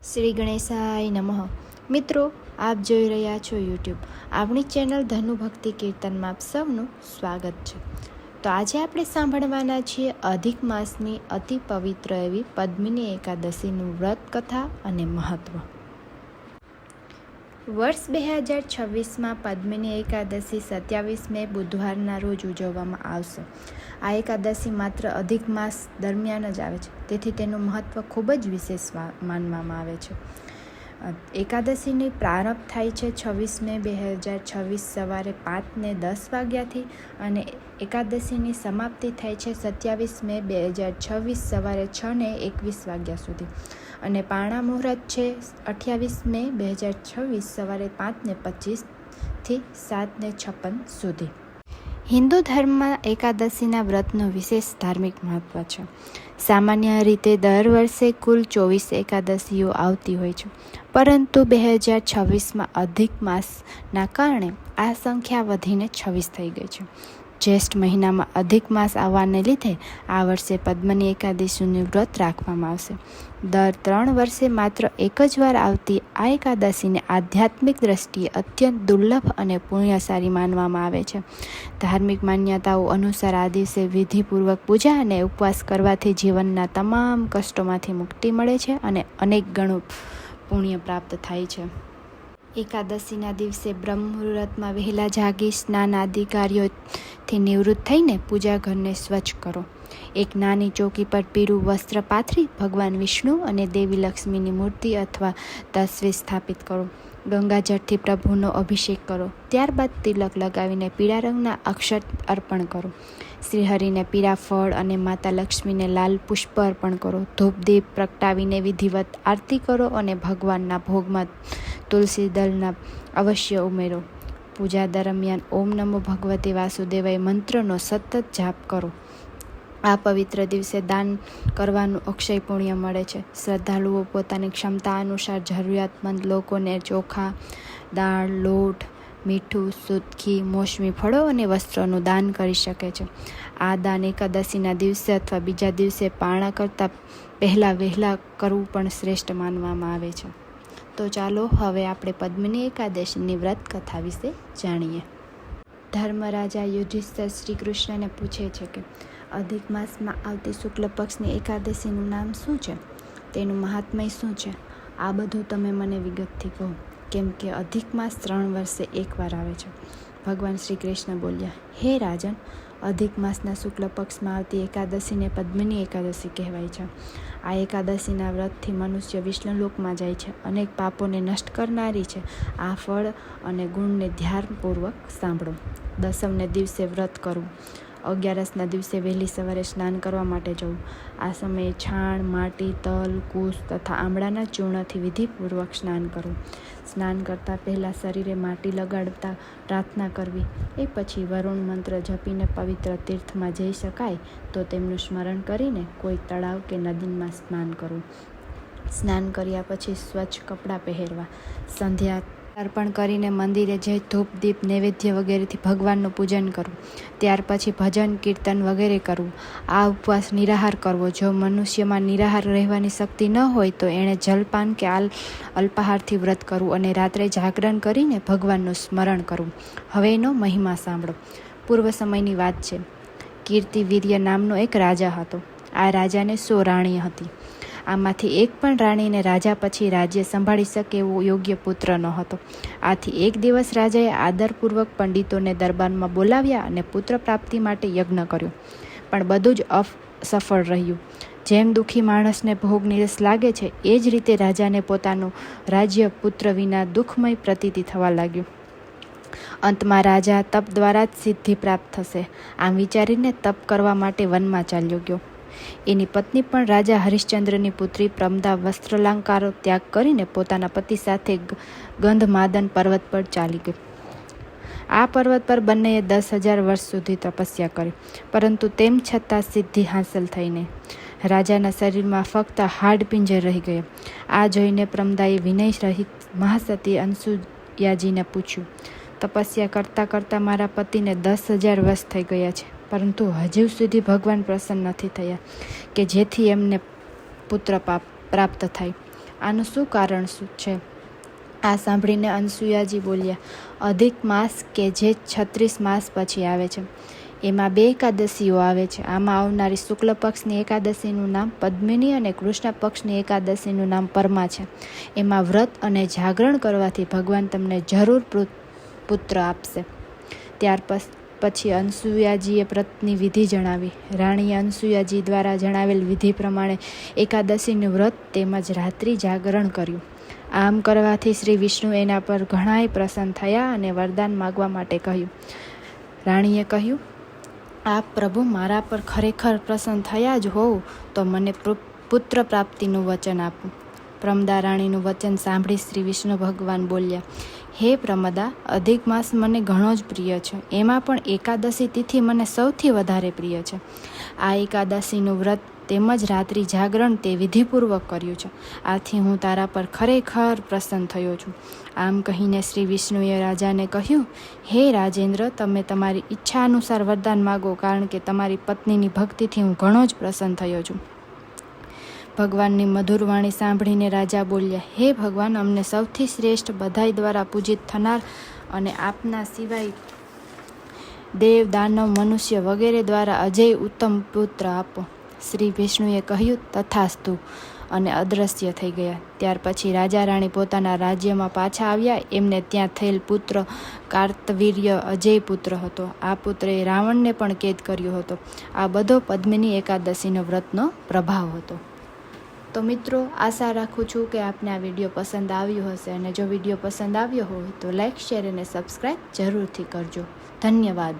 શ્રી ગણેશાય નમઃ. મિત્રો, આપ જોઈ રહ્યા છો યુટ્યુબ આપણી ચેનલ ધનુ ભક્તિ કીર્તનમાં આપ સૌનું સ્વાગત છે. તો આજે આપણે સાંભળવાના છીએ અધિક માસની અતિ પવિત્ર એવી પદ્મિની એકાદશીનું વ્રત કથા અને મહત્વ. વર્ષ 2026માં પદ્મિની એકાદશી 27 મે બુધવારના રોજ ઉજવવામાં આવશે. આ એકાદશી માત્ર અધિક માસ દરમિયાન જ આવે છે, તેથી તેનું મહત્ત્વ ખૂબ જ વિશેષ માનવામાં આવે છે. એકાદશીની પ્રારંભ થાય છે 26 મે 2026 સવારે 5:10 વાગ્યાથી અને એકાદશીની સમાપ્તિ થાય છે 27 મે 2026 સવારે 6:21 વાગ્યા સુધી અને પારણા મુહૂર્ત છે 28 મે 2026 સવારે 5:25થી 7:56 સુધી. હિન્દુ ધર્મમાં એકાદશીના વ્રતનું વિશેષ ધાર્મિક મહત્વ છે. સામાન્ય રીતે દર વર્ષે કુલ 24 એકાદશીઓ આવતી હોય છે, પરંતુ 2026માં અધિક માસના કારણે આ સંખ્યા વધીને 26 થઈ ગઈ છે. જ્યેષ્ઠ મહિનામાં અધિક માસ આવવાને લીધે આ વર્ષે પદ્મિની એકાદશીનું વ્રત રાખવામાં આવશે. દર 3 વર્ષે માત્ર એક જ વાર આવતી આ એકાદશીને આધ્યાત્મિક દ્રષ્ટિએ અત્યંત દુર્લભ અને પુણ્યશાળી માનવામાં આવે છે. ધાર્મિક માન્યતાઓ અનુસાર આ દિવસે વિધિપૂર્વક પૂજા અને ઉપવાસ કરવાથી જીવનના તમામ કષ્ટોમાંથી મુક્તિ મળે છે અને અનેક ગણું પુણ્ય પ્રાપ્ત થાય છે. એકાદશીના દિવસે બ્રહ્મ મુહૂર્તમાં વહેલા જાગી સ્નાન આદિ કાર્યોથી નિવૃત્ત થઈને પૂજા ઘરને સ્વચ્છ કરો. એક નાની ચોકી પર પીળું વસ્ત્ર પાથરી ભગવાન વિષ્ણુ અને દેવી લક્ષ્મીની મૂર્તિ અથવા તસવીર સ્થાપિત કરો. ગંગાજળથી પ્રભુનો અભિષેક કરો. ત્યારબાદ તિલક લગાવીને પીળા રંગના અક્ષત અર્પણ કરો. શ્રીહરિને પીળા ફળ અને માતા લક્ષ્મીને લાલ પુષ્પ અર્પણ કરો. ધૂપ દીપ પ્રગટાવીને વિધિવત આરતી કરો અને ભગવાનના ભોગમાં તુલસી દળના અવશ્ય ઉમેરો. પૂજા દરમિયાન ઓમ નમો ભગવતે વાસુદેવાય મંત્રનો સતત જાપ કરો. આ પવિત્ર દિવસે દાન કરવાનું અક્ષય પુણ્ય મળે છે. શ્રદ્ધાળુઓ પોતાની ક્ષમતા અનુસાર જરૂરિયાતમંદ લોકોને ચોખા, દાળ, લોટ, મીઠું, શુદ્ધ ઘી, મોસમી ફળો અને વસ્ત્રોનું દાન કરી શકે છે. આ દાન એકાદશીના દિવસે અથવા બીજા દિવસે પારણા કરતાં પહેલાં વહેલા કરવું પણ શ્રેષ્ઠ માનવામાં આવે છે. તો ચાલો હવે આપણે પદ્મિની એકાદશીની વ્રત કથા વિશે જાણીએ. ધર્મરાજા યુધિષ્ઠિર શ્રી કૃષ્ણને પૂછે છે કે અધિક માસમાં આવતી શુક્લ પક્ષની એકાદશીનું નામ શું છે, તેનું મહાત્મય શું છે? આ બધું તમે મને વિગતથી કહો, કેમ કે અધિક માસ 3 વર્ષે એકવાર આવે છે. ભગવાન શ્રી કૃષ્ણ બોલ્યા, હે રાજન, અધિક માસના શુક્લ પક્ષમાં આવતી એકાદશીને પદ્મિની એકાદશી કહેવાય છે. આ એકાદશીના વ્રતથી મનુષ્ય વિષ્ણુલોકમાં જાય છે. અનેક પાપોને નષ્ટ કરનારી છે. આ ફળ અને ગુણને ધ્યાનપૂર્વક સાંભળો. દસમને દિવસે વ્રત કરવું. 11ના દિવસે વહેલી સવારે સ્નાન કરવા માટે જવું. આ સમયે છાણ, માટી, તલ, કુશ તથા આમળાના ચૂર્ણથી વિધિપૂર્વક સ્નાન કરવું. સ્નાન કરતાં પહેલાં શરીરે માટી લગાડતા પ્રાર્થના કરવી. એ પછી વરુણ મંત્ર જપીને પવિત્ર તીર્થમાં જઈ શકાય તો તેમનું સ્મરણ કરીને કોઈ તળાવ કે નદીમાં સ્નાન કરવું. સ્નાન કર્યા પછી સ્વચ્છ કપડાં પહેરવા. સંધ્યા અર્પણ કરીને મંદિરે જઈ ધૂપ દીપ નૈવેદ્ય વગેરેથી ભગવાનનું પૂજન કરવું. ત્યાર પછી ભજન કીર્તન વગેરે કરવું. આ ઉપવાસ નિરાહાર કરવો. જો મનુષ્યમાં નિરાહાર રહેવાની શક્તિ ન હોય તો એણે જલપાન કે અલ્પાહારથી વ્રત કરવું અને રાત્રે જાગરણ કરીને ભગવાનનું સ્મરણ કરવું. હવે એનો મહિમા સાંભળો. પૂર્વ સમયની વાત છે. કીર્તિવીર્ય નામનો એક રાજા હતો. આ રાજાને 100 રાણી હતી. આમાંથી એક પણ રાણીને રાજા પછી રાજ્ય સંભાળી શકે એવો યોગ્ય પુત્ર ન હતો. આથી એક દિવસ રાજાએ આદરપૂર્વક પંડિતોને દરબારમાં બોલાવ્યા અને પુત્ર પ્રાપ્તિ માટે યજ્ઞ કર્યો, પણ બધું જ અસફળ રહ્યું. જેમ દુઃખી માણસને ભોગ નીરસ લાગે છે, એ જ રીતે રાજાને પોતાનું રાજ્ય પુત્ર વિના દુઃખમય પ્રતીતિ થવા લાગ્યું. અંતમાં રાજા તપ દ્વારા જ સિદ્ધિ પ્રાપ્ત થશે આમ વિચારીને તપ કરવા માટે વનમાં ચાલ્યો ગયો. એની પત્ની પણ રાજા હરિશ્ચંદ્રની પુત્રી પ્રમદા વસ્ત્રાલંકારો ત્યાગ કરીને પોતાના પતિ સાથે ગંધમાદન પર્વત પર ચાલી ગઈ. આ પર્વત પર બંનેએ 10,000 વર્ષ સુધી તપસ્યા કરી, પરંતુ તેમ છતાં સિદ્ધિ હાંસલ થઈ નહીં. રાજાના શરીરમાં ફક્ત હાડપિંજર રહી ગયા. આ જોઈને પ્રમદાએ વિનય રહિત મહાસતી અનસુયાજીને પૂછ્યું, તપસ્યા કરતાં કરતાં મારા પતિને 10,000 વર્ષ થઈ ગયા છે, પરંતુ હજુ સુધી ભગવાન પ્રસન્ન નથી થયા કે જેથી એમને પુત્ર પ્રાપ્ત થાય. આનું શું કારણ શું છે? આ સાંભળીને અનસૂયાજી બોલ્યા, અધિક માસ કે જે 36 માસ પછી આવે છે, એમાં 2 એકાદશીઓ આવે છે. આમાં આવનારી શુક્લ પક્ષની એકાદશીનું નામ પદ્મિની અને કૃષ્ણ પક્ષની એકાદશીનું નામ પરમાં છે. એમાં વ્રત અને જાગરણ કરવાથી ભગવાન તમને જરૂર પુત્ર આપશે. ત્યાર પછી અનસૂયાજીએ વ્રતની વિધિ જણાવી. રાણીએ અનસૂયાજી દ્વારા જણાવેલ વિધિ પ્રમાણે એકાદશીનું વ્રત તેમજ રાત્રિ જાગરણ કર્યું. આમ કરવાથી શ્રી વિષ્ણુ એના પર ઘણાય પ્રસન્ન થયા અને વરદાન માગવા માટે કહ્યું. રાણીએ કહ્યું, આપ પ્રભુ મારા પર ખરેખર પ્રસન્ન થયા જ હોવ તો મને પુત્ર પ્રાપ્તિનું વચન આપો. પ્રમદા રાણીનું વચન સાંભળી શ્રી વિષ્ણુ ભગવાન બોલ્યા, હે પ્રમદા, અધિક માસ મને ઘણો જ પ્રિય છે. એમાં પણ એકાદશી તિથિ મને સૌથી વધારે પ્રિય છે. આ એકાદશીનું વ્રત તેમજ રાત્રિ જાગરણ તે વિધિપૂર્વક કર્યું છે. આથી હું તારા પર ખરેખર પ્રસન્ન થયો છું. આમ કહીને શ્રી વિષ્ણુએ રાજાને કહ્યું, હે રાજેન્દ્ર, તમે તમારી ઈચ્છા અનુસાર વરદાન માગો, કારણ કે તમારી પત્નીની ભક્તિથી હું ઘણો જ પ્રસન્ન થયો છું. ભગવાનની મધુર વાણી સાંભળીને રાજા બોલ્યા, હે ભગવાન, અમને સૌથી શ્રેષ્ઠ બધાય દ્વારા પૂજિત થનાર અને આપના સિવાય દેવ, દાનવ, મનુષ્ય વગેરે દ્વારા અજય ઉત્તમ પુત્ર આપો. શ્રી વિષ્ણુએ કહ્યું, તથાસ્તુ, અને અદૃશ્ય થઈ ગયા. ત્યાર પછી રાજા રાણી પોતાના રાજ્યમાં પાછા આવ્યા. એમને ત્યાં થયેલ પુત્ર કાર્તવીર્ય અજય પુત્ર હતો. આ પુત્રએ રાવણને પણ કેદ કર્યો હતો. આ બધો પદ્મિની એકાદશીનો વ્રતનો પ્રભાવ હતો. તો મિત્રો, આશા રાખું છું કે આપને આ વિડીયો પસંદ આવ્યો હશે, અને જો વિડીયો પસંદ આવ્યો હોય તો લાઈક, શેર અને સબસ્ક્રાઈબ જરૂરથી કરજો. ધન્યવાદ.